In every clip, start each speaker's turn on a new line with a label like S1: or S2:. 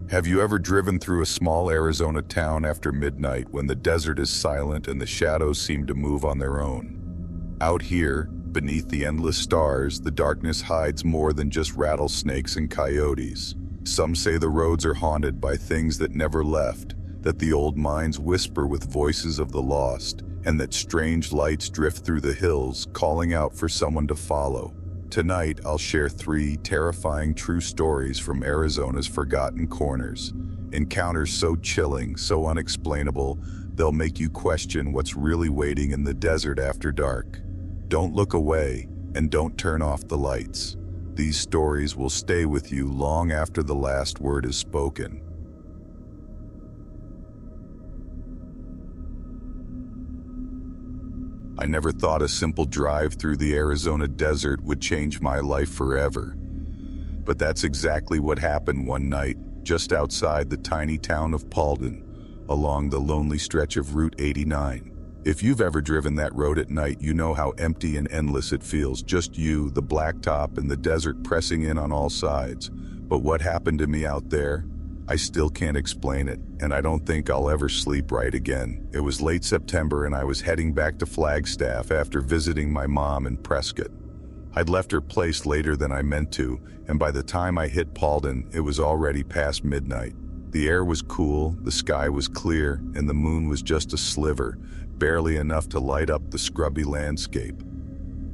S1: Have you ever driven through a small Arizona town after midnight when the desert is silent and the shadows seem to move on their own? Out here, beneath the endless stars, the darkness hides more than just rattlesnakes and coyotes. Some say the roads are haunted by things that never left, that the old mines whisper with voices of the lost, and that strange lights drift through the hills, calling out for someone to follow. Tonight, I'll share 3 terrifying true stories from Arizona's forgotten corners. Encounters so chilling, so unexplainable, they'll make you question what's really waiting in the desert after dark. Don't look away, and don't turn off the lights. These stories will stay with you long after the last word is spoken. I never thought a simple drive through the Arizona desert would change my life forever. But that's exactly what happened one night, just outside the tiny town of Paulden, along the lonely stretch of Route 89. If you've ever driven that road at night, you know how empty and endless it feels. Just you, the blacktop, and the desert pressing in on all sides. But what happened to me out there? I still can't explain it, and I don't think I'll ever sleep right again. It was late September and I was heading back to Flagstaff after visiting my mom in Prescott. I'd left her place later than I meant to, and by the time I hit Paulden, it was already past midnight. The air was cool, the sky was clear, and the moon was just a sliver, barely enough to light up the scrubby landscape.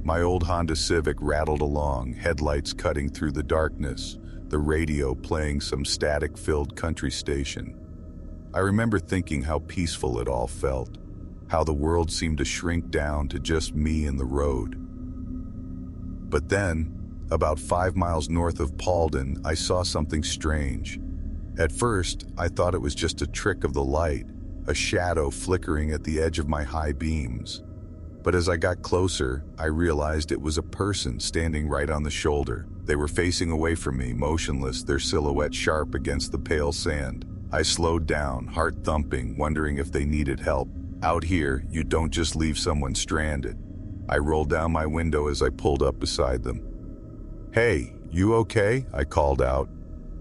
S1: My old Honda Civic rattled along, headlights cutting through the darkness, the radio playing some static-filled country station. I remember thinking how peaceful it all felt, how the world seemed to shrink down to just me and the road. But then, about 5 miles north of Paulden, I saw something strange. At first, I thought it was just a trick of the light, a shadow flickering at the edge of my high beams. But as I got closer, I realized it was a person standing right on the shoulder. They were facing away from me, motionless, their silhouette sharp against the pale sand. I slowed down, heart thumping, wondering if they needed help. Out here, you don't just leave someone stranded. I rolled down my window as I pulled up beside them. "Hey, you okay?" I called out.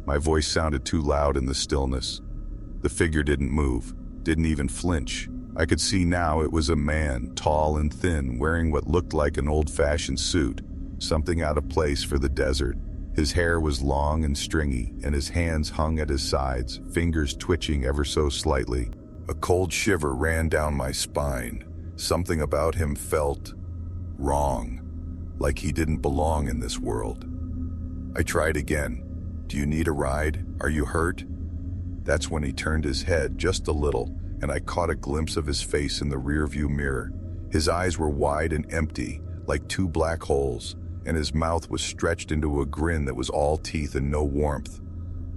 S1: My voice sounded too loud in the stillness. The figure didn't move, didn't even flinch. I could see now it was a man, tall and thin, wearing what looked like an old-fashioned suit, something out of place for the desert. His hair was long and stringy, and his hands hung at his sides, fingers twitching ever so slightly. A cold shiver ran down my spine. Something about him felt wrong, like he didn't belong in this world. I tried again. "Do you need a ride? Are you hurt?" That's when he turned his head just a little, and I caught a glimpse of his face in the rearview mirror. His eyes were wide and empty, like 2 black holes, and his mouth was stretched into a grin that was all teeth and no warmth.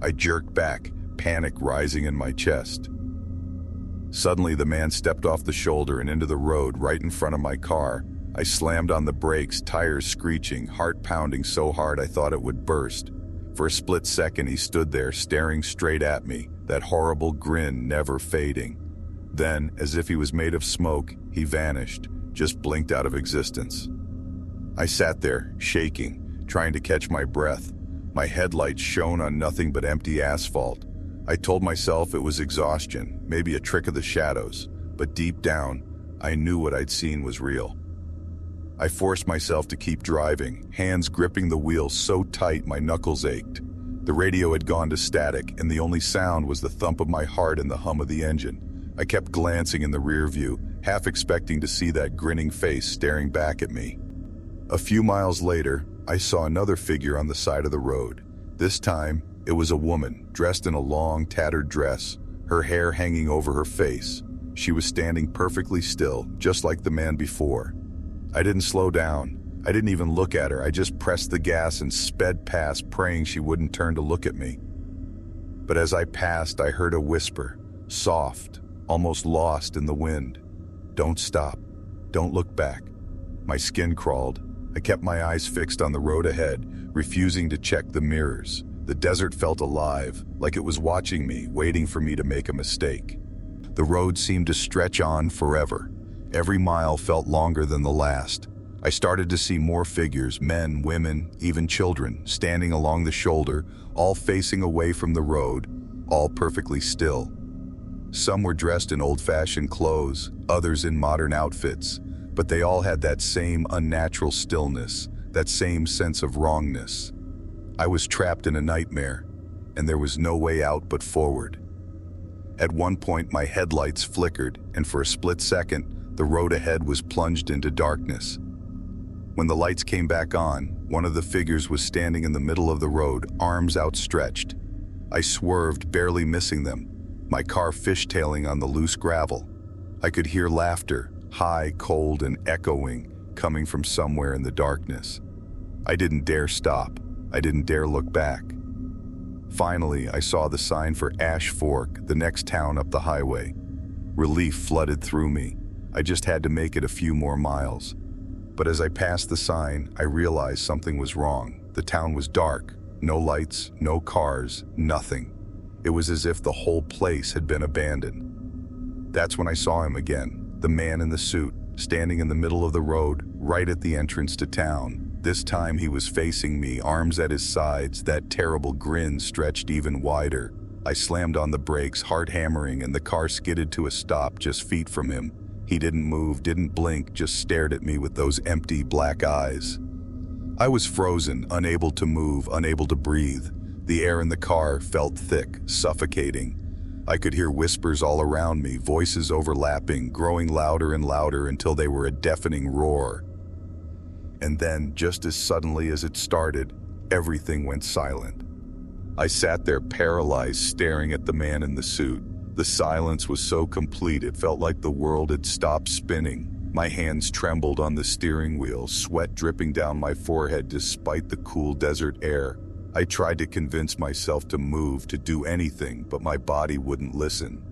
S1: I jerked back, panic rising in my chest. Suddenly, the man stepped off the shoulder and into the road right in front of my car. I slammed on the brakes, tires screeching, heart pounding so hard I thought it would burst. For a split second, he stood there, staring straight at me, that horrible grin never fading. Then, as if he was made of smoke, he vanished, just blinked out of existence. I sat there, shaking, trying to catch my breath. My headlights shone on nothing but empty asphalt. I told myself it was exhaustion, maybe a trick of the shadows, but deep down, I knew what I'd seen was real. I forced myself to keep driving, hands gripping the wheel so tight my knuckles ached. The radio had gone to static, and the only sound was the thump of my heart and the hum of the engine. I kept glancing in the rear view, half expecting to see that grinning face staring back at me. A few miles later, I saw another figure on the side of the road. This time, it was a woman, dressed in a long, tattered dress, her hair hanging over her face. She was standing perfectly still, just like the man before. I didn't slow down. I didn't even look at her. I just pressed the gas and sped past, praying she wouldn't turn to look at me. But as I passed, I heard a whisper, soft, almost lost in the wind. "Don't stop. Don't look back." My skin crawled. I kept my eyes fixed on the road ahead, refusing to check the mirrors. The desert felt alive, like it was watching me, waiting for me to make a mistake. The road seemed to stretch on forever. Every mile felt longer than the last. I started to see more figures, men, women, even children, standing along the shoulder, all facing away from the road. all perfectly still. Some were dressed in old-fashioned clothes, others in modern outfits, but they all had that same unnatural stillness, that same sense of wrongness. I was trapped in a nightmare, and there was no way out but forward. At one point, my headlights flickered, and for a split second, the road ahead was plunged into darkness. When the lights came back on, one of the figures was standing in the middle of the road, arms outstretched. I swerved, barely missing them, my car fishtailing on the loose gravel. I could hear laughter, high, cold, and echoing, coming from somewhere in the darkness. I didn't dare stop. I didn't dare look back. Finally, I saw the sign for Ash Fork, the next town up the highway. Relief flooded through me. I just had to make it a few more miles. But as I passed the sign, I realized something was wrong. The town was dark. No lights, no cars, nothing. It was as if the whole place had been abandoned. That's when I saw him again, the man in the suit, standing in the middle of the road, right at the entrance to town. This time he was facing me, arms at his sides, that terrible grin stretched even wider. I slammed on the brakes, heart hammering, and the car skidded to a stop just feet from him. He didn't move, didn't blink, just stared at me with those empty black eyes. I was frozen, unable to move, unable to breathe. The air in the car felt thick, suffocating. I could hear whispers all around me, voices overlapping, growing louder and louder until they were a deafening roar. And then, just as suddenly as it started, everything went silent. I sat there paralyzed, staring at the man in the suit. The silence was so complete it felt like the world had stopped spinning. My hands trembled on the steering wheel, sweat dripping down my forehead despite the cool desert air. I tried to convince myself to move, to do anything, but my body wouldn't listen.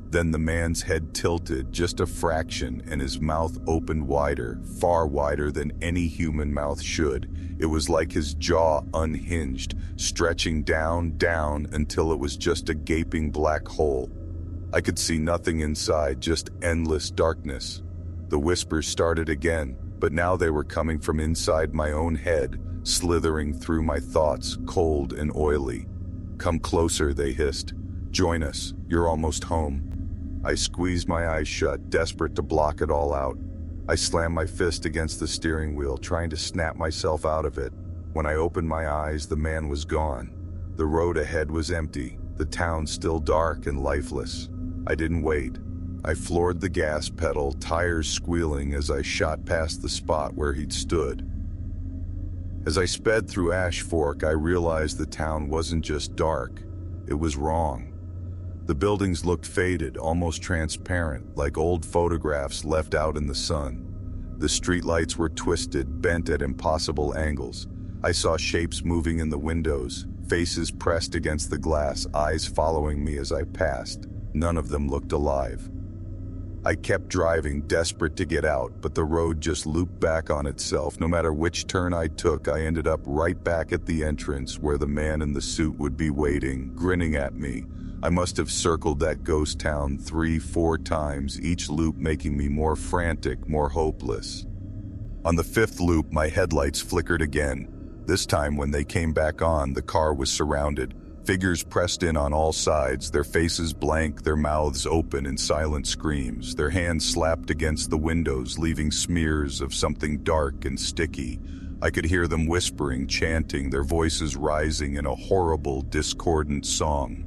S1: Then the man's head tilted just a fraction and his mouth opened wider, far wider than any human mouth should. It was like his jaw unhinged, stretching down until it was just a gaping black hole. I could see nothing inside, just endless darkness. The whispers started again, but now they were coming from inside my own head, slithering through my thoughts, cold and oily. "Come closer," they hissed. "Join us. You're almost home." I squeezed my eyes shut, desperate to block it all out. I slammed my fist against the steering wheel, trying to snap myself out of it. When I opened my eyes, the man was gone. The road ahead was empty, the town still dark and lifeless. I didn't wait. I floored the gas pedal, tires squealing as I shot past the spot where he'd stood. As I sped through Ash Fork, I realized the town wasn't just dark, it was wrong. The buildings looked faded, almost transparent, like old photographs left out in the sun. The streetlights were twisted, bent at impossible angles. I saw shapes moving in the windows, faces pressed against the glass, eyes following me as I passed. None of them looked alive. I kept driving, desperate to get out, but the road just looped back on itself. No matter which turn I took, I ended up right back at the entrance where the man in the suit would be waiting, grinning at me. I must have circled that ghost town 3-4 times, each loop making me more frantic, more hopeless. On the 5th loop, my headlights flickered again. This time, when they came back on, the car was surrounded. Figures pressed in on all sides, their faces blank, their mouths open in silent screams. Their hands slapped against the windows, leaving smears of something dark and sticky. I could hear them whispering, chanting, their voices rising in a horrible, discordant song.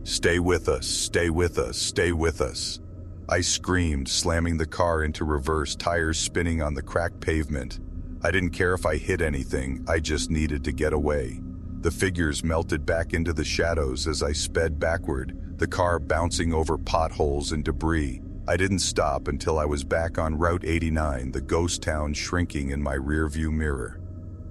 S1: "Stay with us, stay with us, stay with us." I screamed, slamming the car into reverse, tires spinning on the cracked pavement. I didn't care if I hit anything, I just needed to get away. The figures melted back into the shadows as I sped backward, the car bouncing over potholes and debris. I didn't stop until I was back on Route 89, the ghost town shrinking in my rearview mirror.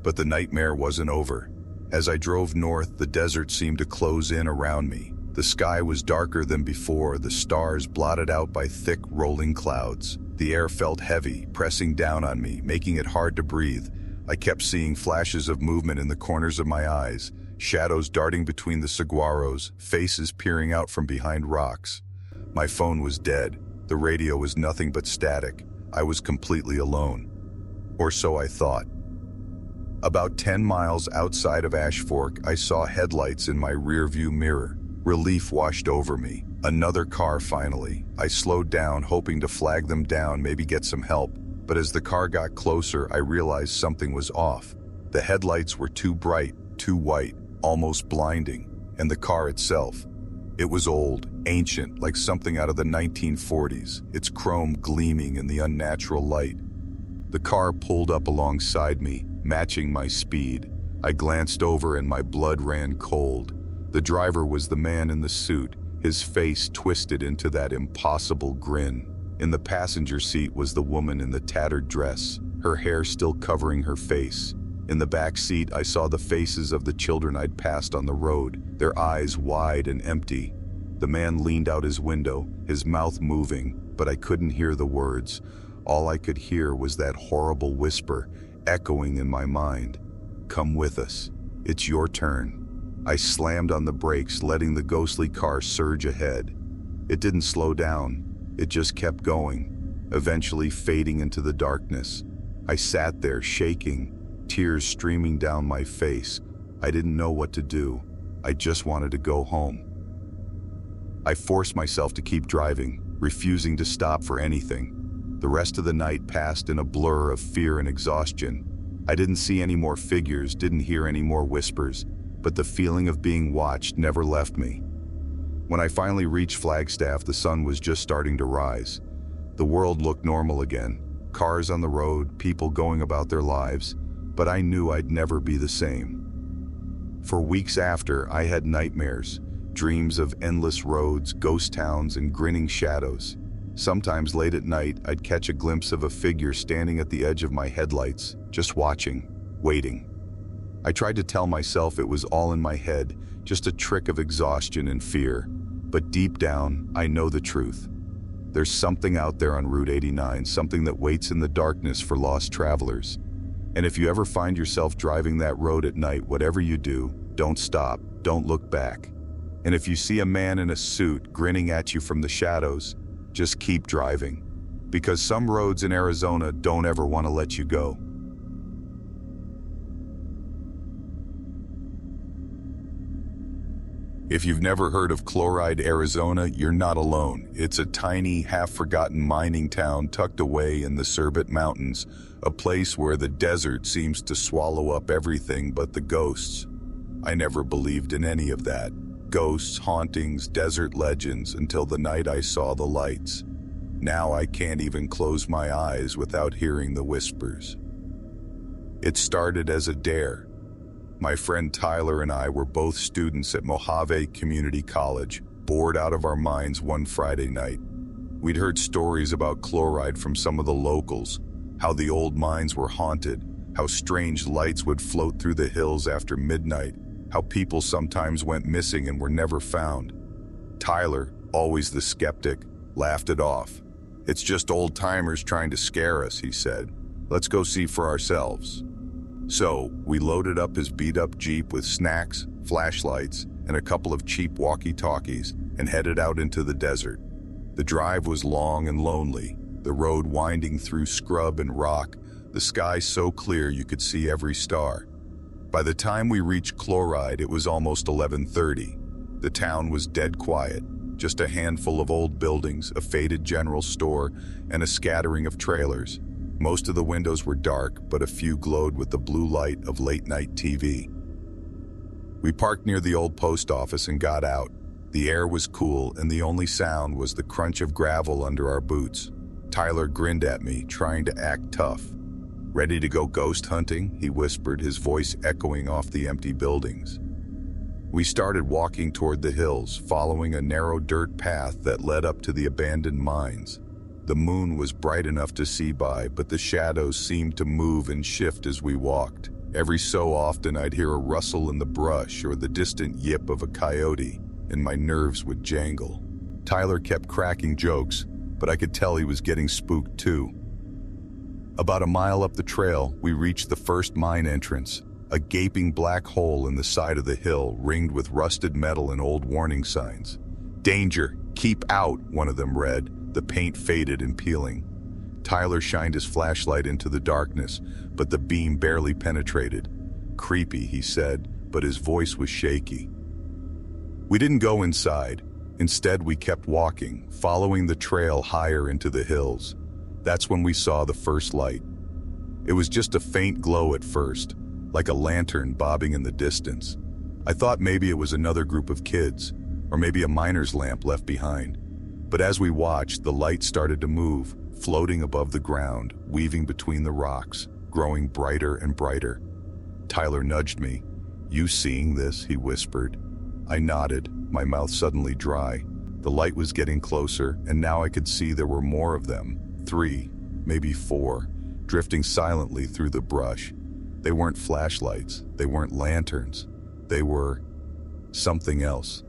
S1: But the nightmare wasn't over. As I drove north, the desert seemed to close in around me. The sky was darker than before, the stars blotted out by thick, rolling clouds. The air felt heavy, pressing down on me, making it hard to breathe. I kept seeing flashes of movement in the corners of my eyes, shadows darting between the saguaros, faces peering out from behind rocks. My phone was dead. The radio was nothing but static. I was completely alone. Or so I thought. About 10 miles outside of Ash Fork, I saw headlights in my rearview mirror. Relief washed over me. Another car finally. I slowed down, hoping to flag them down, maybe get some help. But as the car got closer, I realized something was off. The headlights were too bright, too white, almost blinding. And the car itself. It was old, ancient, like something out of the 1940s, its chrome gleaming in the unnatural light. The car pulled up alongside me, matching my speed. I glanced over and my blood ran cold. The driver was the man in the suit, his face twisted into that impossible grin. In the passenger seat was the woman in the tattered dress, her hair still covering her face. In the back seat, I saw the faces of the children I'd passed on the road, their eyes wide and empty. The man leaned out his window, his mouth moving, but I couldn't hear the words. All I could hear was that horrible whisper, echoing in my mind. "Come with us. It's your turn." I slammed on the brakes, letting the ghostly car surge ahead. It didn't slow down. It just kept going, eventually fading into the darkness. I sat there, shaking, tears streaming down my face. I didn't know what to do. I just wanted to go home. I forced myself to keep driving, refusing to stop for anything. The rest of the night passed in a blur of fear and exhaustion. I didn't see any more figures, didn't hear any more whispers, but the feeling of being watched never left me. When I finally reached Flagstaff, the sun was just starting to rise. The world looked normal again. Cars on the road, people going about their lives, but I knew I'd never be the same. For weeks after, I had nightmares, dreams of endless roads, ghost towns, and grinning shadows. Sometimes late at night, I'd catch a glimpse of a figure standing at the edge of my headlights, just watching, waiting. I tried to tell myself it was all in my head, just a trick of exhaustion and fear. But deep down, I know the truth. There's something out there on Route 89, something that waits in the darkness for lost travelers. And if you ever find yourself driving that road at night, whatever you do, don't stop, don't look back. And if you see a man in a suit grinning at you from the shadows, just keep driving. Because some roads in Arizona don't ever want to let you go. If you've never heard of Chloride, Arizona, you're not alone. It's a tiny, half-forgotten mining town tucked away in the Surbit Mountains, a place where the desert seems to swallow up everything but the ghosts. I never believed in any of that. Ghosts, hauntings, desert legends, until the night I saw the lights. Now I can't even close my eyes without hearing the whispers. It started as a dare. My friend Tyler and I were both students at Mojave Community College, bored out of our minds one Friday night. We'd heard stories about chloride from some of the locals, how the old mines were haunted, how strange lights would float through the hills after midnight, how people sometimes went missing and were never found. Tyler, always the skeptic, laughed it off. "It's just old-timers trying to scare us," he said. "Let's go see for ourselves." So, we loaded up his beat-up Jeep with snacks, flashlights, and a couple of cheap walkie-talkies and headed out into the desert. The drive was long and lonely, the road winding through scrub and rock, the sky so clear you could see every star. By the time we reached Chloride, it was almost 11:30. The town was dead quiet, just a handful of old buildings, a faded general store, and a scattering of trailers. Most of the windows were dark, but a few glowed with the blue light of late-night TV. We parked near the old post office and got out. The air was cool, and the only sound was the crunch of gravel under our boots. Tyler grinned at me, trying to act tough. "Ready to go ghost hunting?" he whispered, his voice echoing off the empty buildings. We started walking toward the hills, following a narrow dirt path that led up to the abandoned mines. The moon was bright enough to see by, but the shadows seemed to move and shift as we walked. Every so often I'd hear a rustle in the brush or the distant yip of a coyote, and my nerves would jangle. Tyler kept cracking jokes, but I could tell he was getting spooked too. About a mile up the trail, we reached the first mine entrance, a gaping black hole in the side of the hill ringed with rusted metal and old warning signs. "Danger! Keep out!" one of them read, the paint faded and peeling. Tyler shined his flashlight into the darkness, but the beam barely penetrated. "Creepy," he said, but his voice was shaky. We didn't go inside. Instead, we kept walking, following the trail higher into the hills. That's when we saw the first light. It was just a faint glow at first, like a lantern bobbing in the distance. I thought maybe it was another group of kids, or maybe a miner's lamp left behind. But as we watched, the light started to move, floating above the ground, weaving between the rocks, growing brighter and brighter. Tyler nudged me. "You seeing this?" he whispered. I nodded, my mouth suddenly dry. The light was getting closer, and now I could see there were more of them. 3, maybe 4, drifting silently through the brush. They weren't flashlights, they weren't lanterns. They were something else.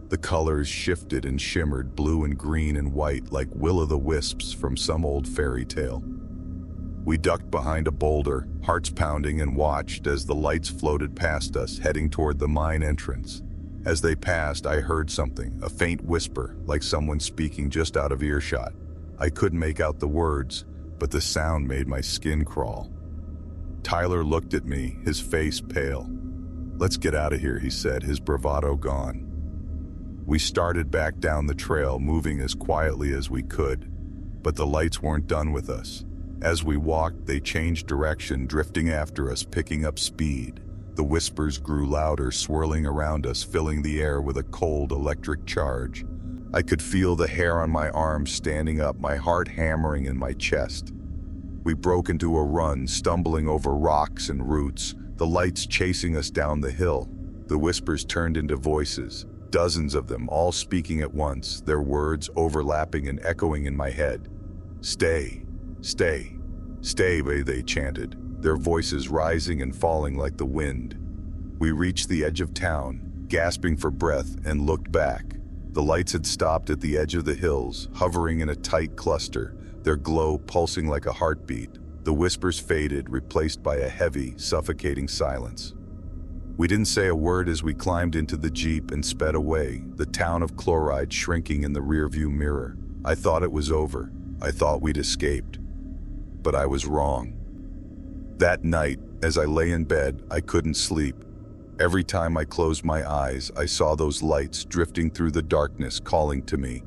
S1: The colors shifted and shimmered, blue and green and white, like will-o'-the-wisps from some old fairy tale. We ducked behind a boulder, hearts pounding, and watched as the lights floated past us, heading toward the mine entrance. As they passed, I heard something, a faint whisper, like someone speaking just out of earshot. I couldn't make out the words, but the sound made my skin crawl. Tyler looked at me, his face pale. "Let's get out of here," he said, his bravado gone. We started back down the trail, moving as quietly as we could, but the lights weren't done with us. As we walked, they changed direction, drifting after us, picking up speed. The whispers grew louder, swirling around us, filling the air with a cold electric charge. I could feel the hair on my arms standing up, my heart hammering in my chest. We broke into a run, stumbling over rocks and roots, the lights chasing us down the hill. The whispers turned into voices, dozens of them, all speaking at once, their words overlapping and echoing in my head. "Stay, stay, stay," they chanted, their voices rising and falling like the wind. We reached the edge of town, gasping for breath, and looked back. The lights had stopped at the edge of the hills, hovering in a tight cluster, their glow pulsing like a heartbeat. The whispers faded, replaced by a heavy, suffocating silence. We didn't say a word as we climbed into the Jeep and sped away, the town of Chloride shrinking in the rearview mirror. I thought it was over. I thought we'd escaped. But I was wrong. That night, as I lay in bed, I couldn't sleep. Every time I closed my eyes, I saw those lights drifting through the darkness, calling to me.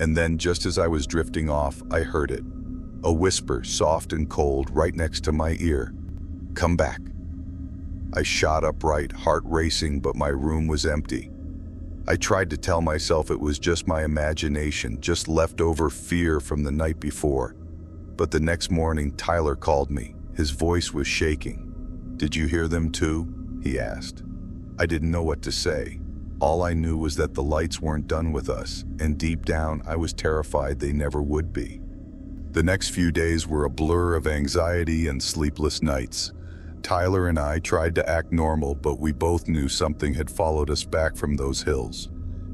S1: And then, just as I was drifting off, I heard it. A whisper, soft and cold, right next to my ear. "Come back." I shot upright, heart racing, but my room was empty. I tried to tell myself it was just my imagination, just leftover fear from the night before. But the next morning, Tyler called me. His voice was shaking. "Did you hear them too?" he asked. I didn't know what to say. All I knew was that the lights weren't done with us, and deep down I was terrified they never would be. The next few days were a blur of anxiety and sleepless nights. Tyler and I tried to act normal, but we both knew something had followed us back from those hills.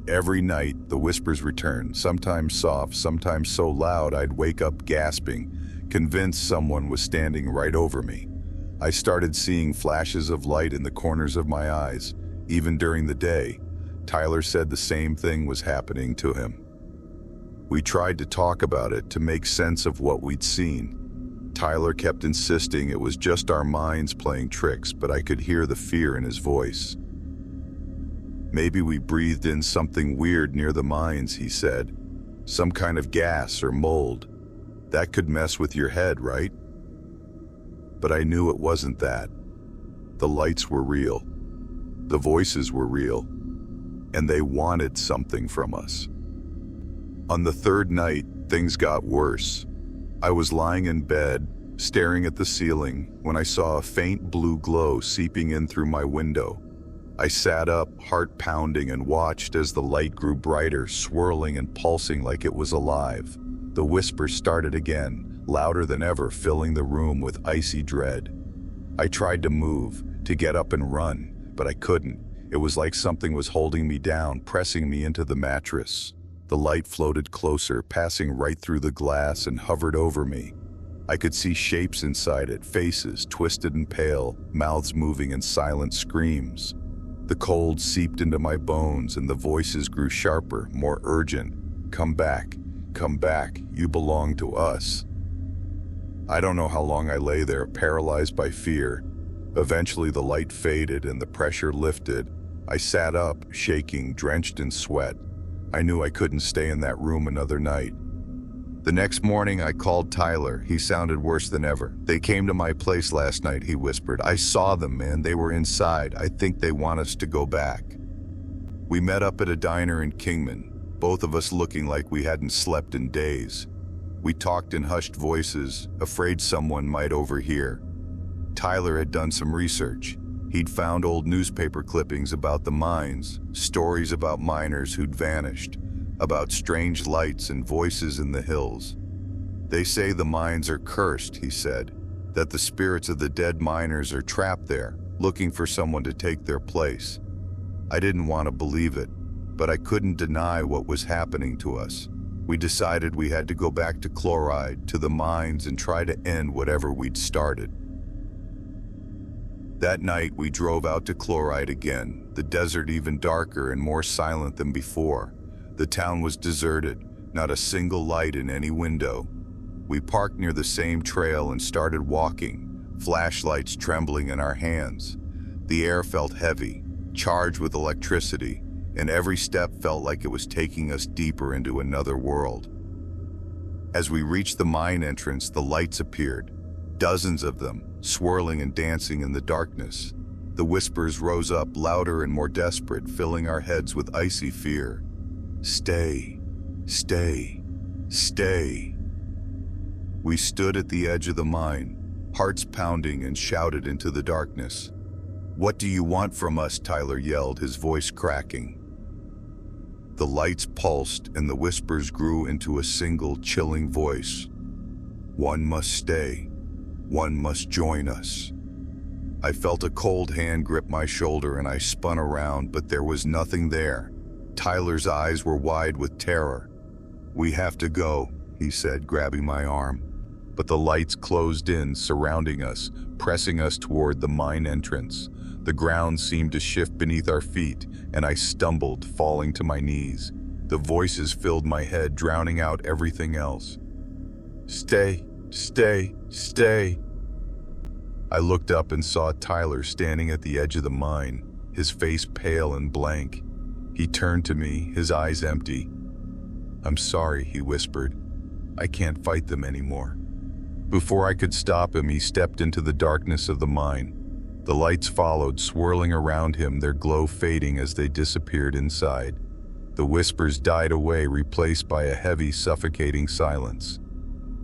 S1: Every night, the whispers returned, sometimes soft, sometimes so loud I'd wake up gasping, convinced someone was standing right over me. I started seeing flashes of light in the corners of my eyes, even during the day. Tyler said the same thing was happening to him. We tried to talk about it, to make sense of what we'd seen. Tyler kept insisting it was just our minds playing tricks, but I could hear the fear in his voice. "Maybe we breathed in something weird near the mines," he said. "Some kind of gas or mold. That could mess with your head, right?" But I knew it wasn't that. The lights were real. The voices were real. And they wanted something from us. On the third night, things got worse. I was lying in bed, staring at the ceiling, when I saw a faint blue glow seeping in through my window. I sat up, heart pounding, and watched as the light grew brighter, swirling and pulsing like it was alive. The whisper started again, louder than ever, filling the room with icy dread. I tried to move, to get up and run, but I couldn't. It was like something was holding me down, pressing me into the mattress. The light floated closer, passing right through the glass, and hovered over me. I could see shapes inside it, faces, twisted and pale, mouths moving in silent screams. The cold seeped into my bones, and the voices grew sharper, more urgent. Come back, you belong to us." I don't know how long I lay there, paralyzed by fear. Eventually the light faded and the pressure lifted. I sat up, shaking, drenched in sweat. I knew I couldn't stay in that room another night. The next morning, I called Tyler. He sounded worse than ever. "They came to my place last night," he whispered. "I saw them, man. They were inside. I think they want us to go back." We met up at a diner in Kingman, both of us looking like we hadn't slept in days. We talked in hushed voices, afraid someone might overhear. Tyler had done some research. He'd found old newspaper clippings about the mines, stories about miners who'd vanished, about strange lights and voices in the hills. "They say the mines are cursed," he said, "that the spirits of the dead miners are trapped there, looking for someone to take their place." I didn't want to believe it, but I couldn't deny what was happening to us. We decided we had to go back to Chloride, to the mines, and try to end whatever we'd started. That night, we drove out to Chloride again, the desert even darker and more silent than before. The town was deserted, not a single light in any window. We parked near the same trail and started walking, flashlights trembling in our hands. The air felt heavy, charged with electricity, and every step felt like it was taking us deeper into another world. As we reached the mine entrance, the lights appeared, dozens of them, swirling and dancing in the darkness. The whispers rose up louder and more desperate, filling our heads with icy fear. "Stay, stay, stay." We stood at the edge of the mine, hearts pounding, and shouted into the darkness. "What do you want from us?" Tyler yelled, his voice cracking. The lights pulsed and the whispers grew into a single chilling voice. "One must stay. One must join us." I felt a cold hand grip my shoulder and I spun around, but there was nothing there. Tyler's eyes were wide with terror. "We have to go," he said, grabbing my arm. But the lights closed in, surrounding us, pressing us toward the mine entrance. The ground seemed to shift beneath our feet, and I stumbled, falling to my knees. The voices filled my head, drowning out everything else. "Stay, stay, stay." I looked up and saw Tyler standing at the edge of the mine, his face pale and blank. He turned to me, his eyes empty. "I'm sorry," he whispered. "I can't fight them anymore." Before I could stop him, he stepped into the darkness of the mine. The lights followed, swirling around him, their glow fading as they disappeared inside. The whispers died away, replaced by a heavy, suffocating silence.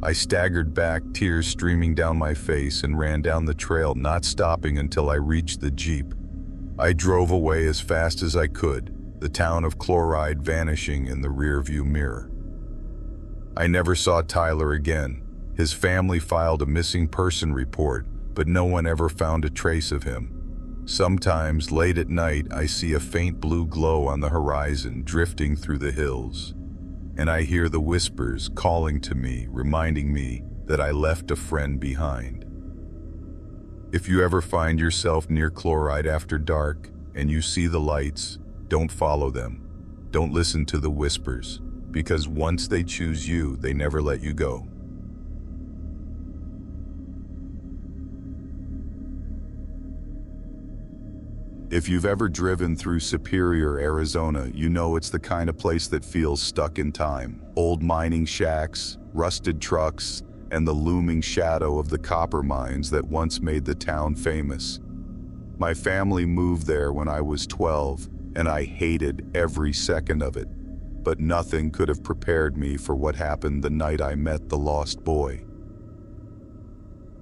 S1: I staggered back, tears streaming down my face, and ran down the trail, not stopping until I reached the Jeep. I drove away as fast as I could, the town of Chloride vanishing in the rearview mirror. I never saw Tyler again. His family filed a missing person report, but no one ever found a trace of him. Sometimes, late at night, I see a faint blue glow on the horizon drifting through the hills, and I hear the whispers calling to me, reminding me that I left a friend behind. If you ever find yourself near Chloride after dark and you see the lights, don't follow them. Don't listen to the whispers, because once they choose you, they never let you go. If you've ever driven through Superior, Arizona, you know it's the kind of place that feels stuck in time. Old mining shacks, rusted trucks, and the looming shadow of the copper mines that once made the town famous. My family moved there when I was 12, and I hated every second of it. But nothing could have prepared me for what happened the night I met the lost boy.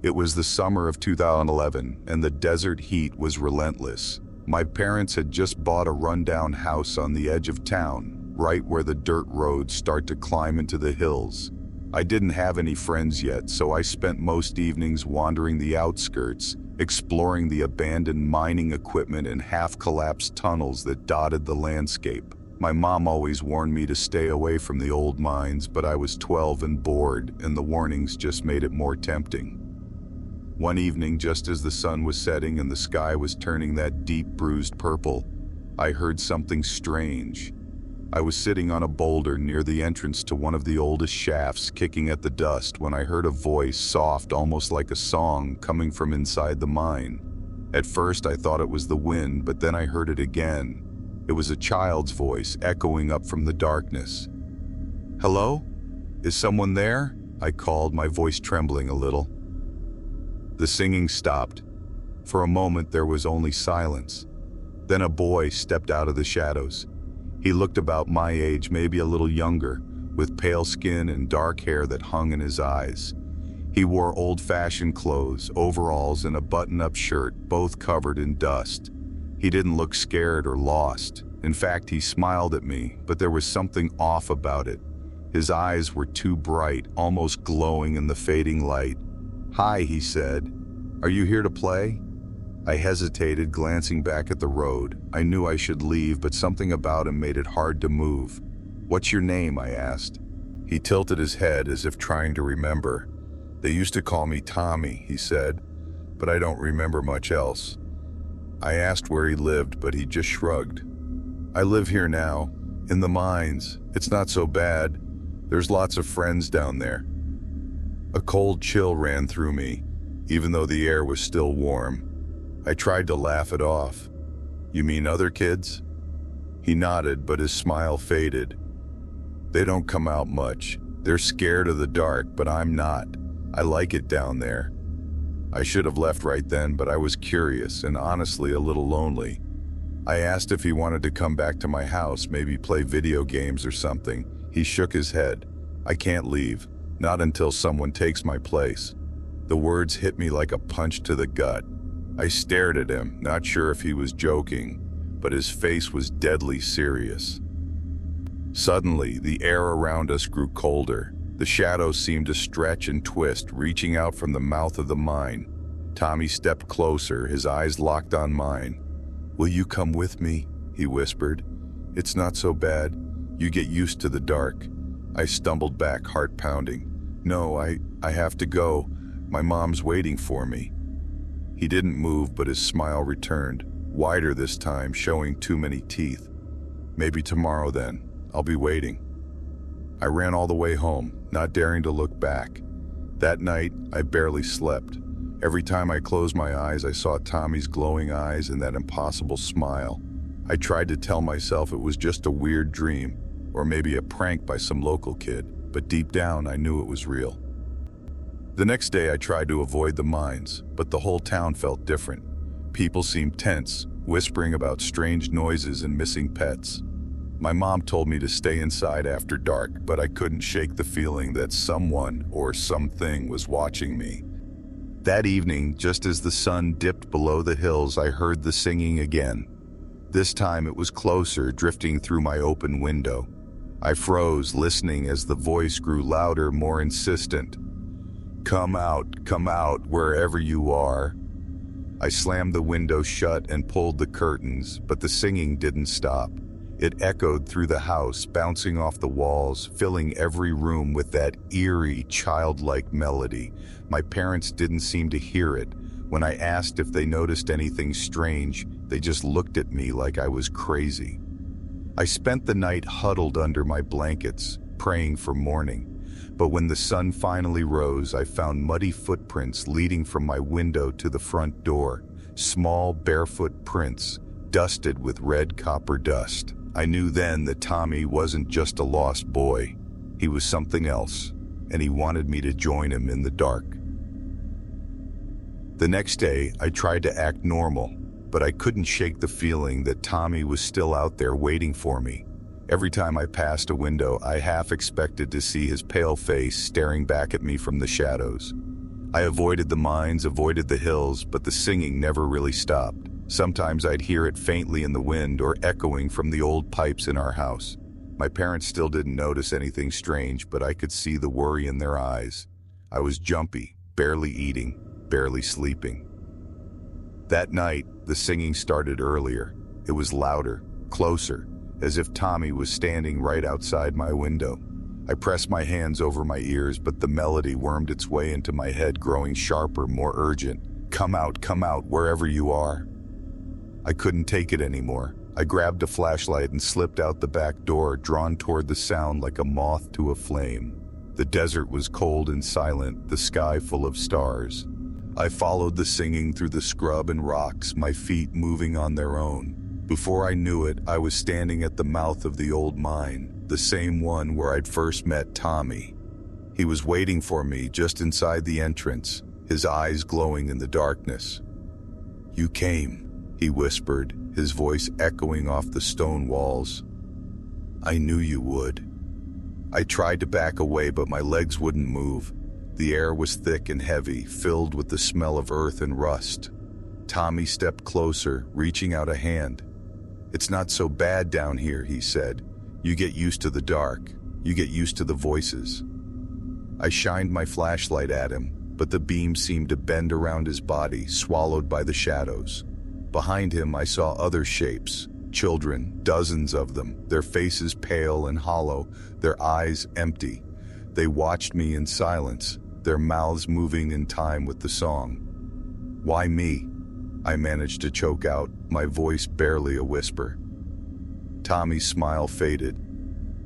S1: It was the summer of 2011, and the desert heat was relentless. My parents had just bought a rundown house on the edge of town, right where the dirt roads start to climb into the hills. I didn't have any friends yet, so I spent most evenings wandering the outskirts, exploring the abandoned mining equipment and half-collapsed tunnels that dotted the landscape. My mom always warned me to stay away from the old mines, but I was 12 and bored, and the warnings just made it more tempting. One evening, just as the sun was setting and the sky was turning that deep bruised purple, I heard something strange. I was sitting on a boulder near the entrance to one of the oldest shafts, kicking at the dust, when I heard a voice, soft, almost like a song, coming from inside the mine. At first I thought it was the wind, but then I heard it again. It was a child's voice echoing up from the darkness. "Hello? Is someone there?" I called, my voice trembling a little. The singing stopped. For a moment there was only silence. Then a boy stepped out of the shadows. He looked about my age, maybe a little younger, with pale skin and dark hair that hung in his eyes. He wore old-fashioned clothes, overalls, and a button-up shirt, both covered in dust. He didn't look scared or lost. In fact, he smiled at me, but there was something off about it. His eyes were too bright, almost glowing in the fading light. "Hi," he said. "Are you here to play?" I hesitated, glancing back at the road. I knew I should leave, but something about him made it hard to move. "What's your name?" I asked. He tilted his head as if trying to remember. "They used to call me Tommy," he said, "but I don't remember much else." I asked where he lived, but he just shrugged. "I live here now, in the mines. It's not so bad. There's lots of friends down there." A cold chill ran through me, even though the air was still warm. I tried to laugh it off. "You mean other kids?" He nodded, but his smile faded. "They don't come out much. They're scared of the dark, but I'm not. I like it down there." I should have left right then, but I was curious and honestly a little lonely. I asked if he wanted to come back to my house, maybe play video games or something. He shook his head. "I can't leave, not until someone takes my place." The words hit me like a punch to the gut. I stared at him, not sure if he was joking, but his face was deadly serious. Suddenly, the air around us grew colder. The shadows seemed to stretch and twist, reaching out from the mouth of the mine. Tommy stepped closer, his eyes locked on mine. "Will you come with me?" he whispered. "It's not so bad. You get used to the dark." I stumbled back, heart pounding. "No, I have to go. My mom's waiting for me." He didn't move, but his smile returned, wider this time, showing too many teeth. "Maybe tomorrow then. I'll be waiting." I ran all the way home, not daring to look back. That night, I barely slept. Every time I closed my eyes, I saw Tommy's glowing eyes and that impossible smile. I tried to tell myself it was just a weird dream, or maybe a prank by some local kid, but deep down I knew it was real. The next day I tried to avoid the mines, but the whole town felt different. People seemed tense, whispering about strange noises and missing pets. My mom told me to stay inside after dark, but I couldn't shake the feeling that someone or something was watching me. That evening, just as the sun dipped below the hills, I heard the singing again. This time it was closer, drifting through my open window. I froze, listening as the voice grew louder, more insistent. Come out, wherever you are." I slammed the window shut and pulled the curtains, but the singing didn't stop. It echoed through the house, bouncing off the walls, filling every room with that eerie, childlike melody. My parents didn't seem to hear it. When I asked if they noticed anything strange, they just looked at me like I was crazy. I spent the night huddled under my blankets, praying for morning. But when the sun finally rose, I found muddy footprints leading from my window to the front door. Small, barefoot prints, dusted with red copper dust. I knew then that Tommy wasn't just a lost boy. He was something else, and he wanted me to join him in the dark. The next day, I tried to act normal, but I couldn't shake the feeling that Tommy was still out there waiting for me. Every time I passed a window, I half expected to see his pale face staring back at me from the shadows. I avoided the mines, avoided the hills, but the singing never really stopped. Sometimes I'd hear it faintly in the wind or echoing from the old pipes in our house. My parents still didn't notice anything strange, but I could see the worry in their eyes. I was jumpy, barely eating, barely sleeping. That night, the singing started earlier. It was louder, closer, as if Tommy was standing right outside my window. I pressed my hands over my ears, but the melody wormed its way into my head, growing sharper, more urgent. Come out, wherever you are." I couldn't take it anymore. I grabbed a flashlight and slipped out the back door, drawn toward the sound like a moth to a flame. The desert was cold and silent, the sky full of stars. I followed the singing through the scrub and rocks, my feet moving on their own. Before I knew it, I was standing at the mouth of the old mine, the same one where I'd first met Tommy. He was waiting for me just inside the entrance, his eyes glowing in the darkness. "You came," he whispered, his voice echoing off the stone walls. "I knew you would." I tried to back away, but my legs wouldn't move. The air was thick and heavy, filled with the smell of earth and rust. Tommy stepped closer, reaching out a hand. "It's not so bad down here," he said. "You get used to the dark. You get used to the voices." I shined my flashlight at him, but the beam seemed to bend around his body, swallowed by the shadows. Behind him, I saw other shapes, children, dozens of them, their faces pale and hollow, their eyes empty. They watched me in silence, their mouths moving in time with the song. "Why me?" I managed to choke out, my voice barely a whisper. Tommy's smile faded.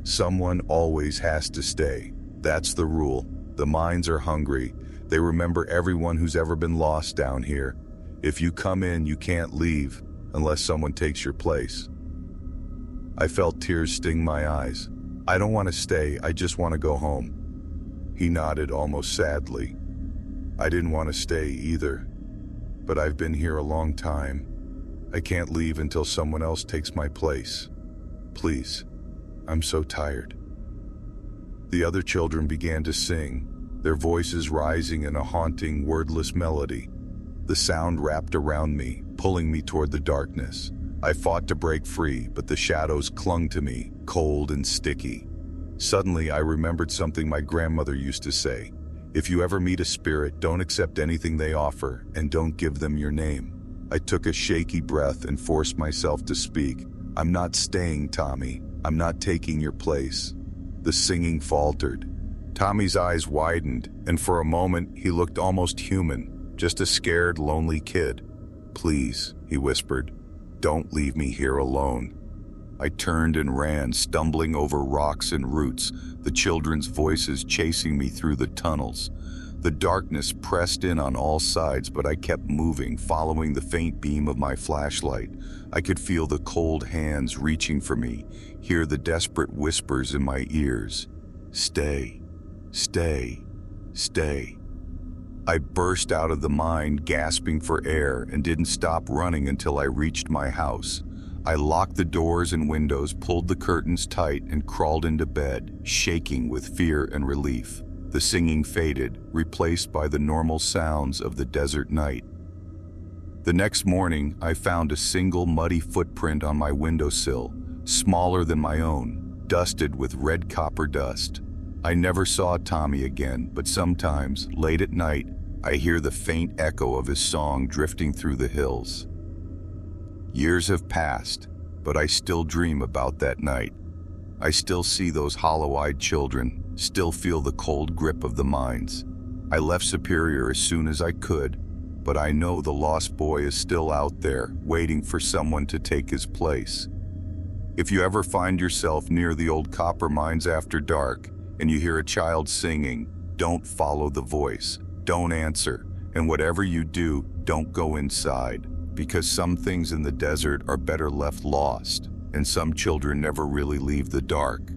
S1: "Someone always has to stay. That's the rule. The mines are hungry. They remember everyone who's ever been lost down here. If you come in, you can't leave, unless someone takes your place." I felt tears sting my eyes. "I don't want to stay, I just want to go home." He nodded almost sadly. "I didn't want to stay either, but I've been here a long time. I can't leave until someone else takes my place. Please, I'm so tired." The other children began to sing, their voices rising in a haunting, wordless melody. The sound wrapped around me, pulling me toward the darkness. I fought to break free, but the shadows clung to me, cold and sticky. Suddenly, I remembered something my grandmother used to say. "If you ever meet a spirit, don't accept anything they offer, and don't give them your name." I took a shaky breath and forced myself to speak. "I'm not staying, Tommy. I'm not taking your place." The singing faltered. Tommy's eyes widened, and for a moment, he looked almost human, just a scared, lonely kid. "Please," he whispered, "don't leave me here alone." I turned and ran, stumbling over rocks and roots, the children's voices chasing me through the tunnels. The darkness pressed in on all sides, but I kept moving, following the faint beam of my flashlight. I could feel the cold hands reaching for me, hear the desperate whispers in my ears. "Stay, stay, stay." I burst out of the mine, gasping for air, and didn't stop running until I reached my house. I locked the doors and windows, pulled the curtains tight, and crawled into bed, shaking with fear and relief. The singing faded, replaced by the normal sounds of the desert night. The next morning, I found a single muddy footprint on my windowsill, smaller than my own, dusted with red copper dust. I never saw Tommy again, but sometimes, late at night, I hear the faint echo of his song drifting through the hills. Years have passed, but I still dream about that night. I still see those hollow-eyed children, still feel the cold grip of the mines. I left Superior as soon as I could, but I know the lost boy is still out there, waiting for someone to take his place. If you ever find yourself near the old copper mines after dark, and you hear a child singing, don't follow the voice, don't answer, and whatever you do, don't go inside, because some things in the desert are better left lost, and some children never really leave the dark.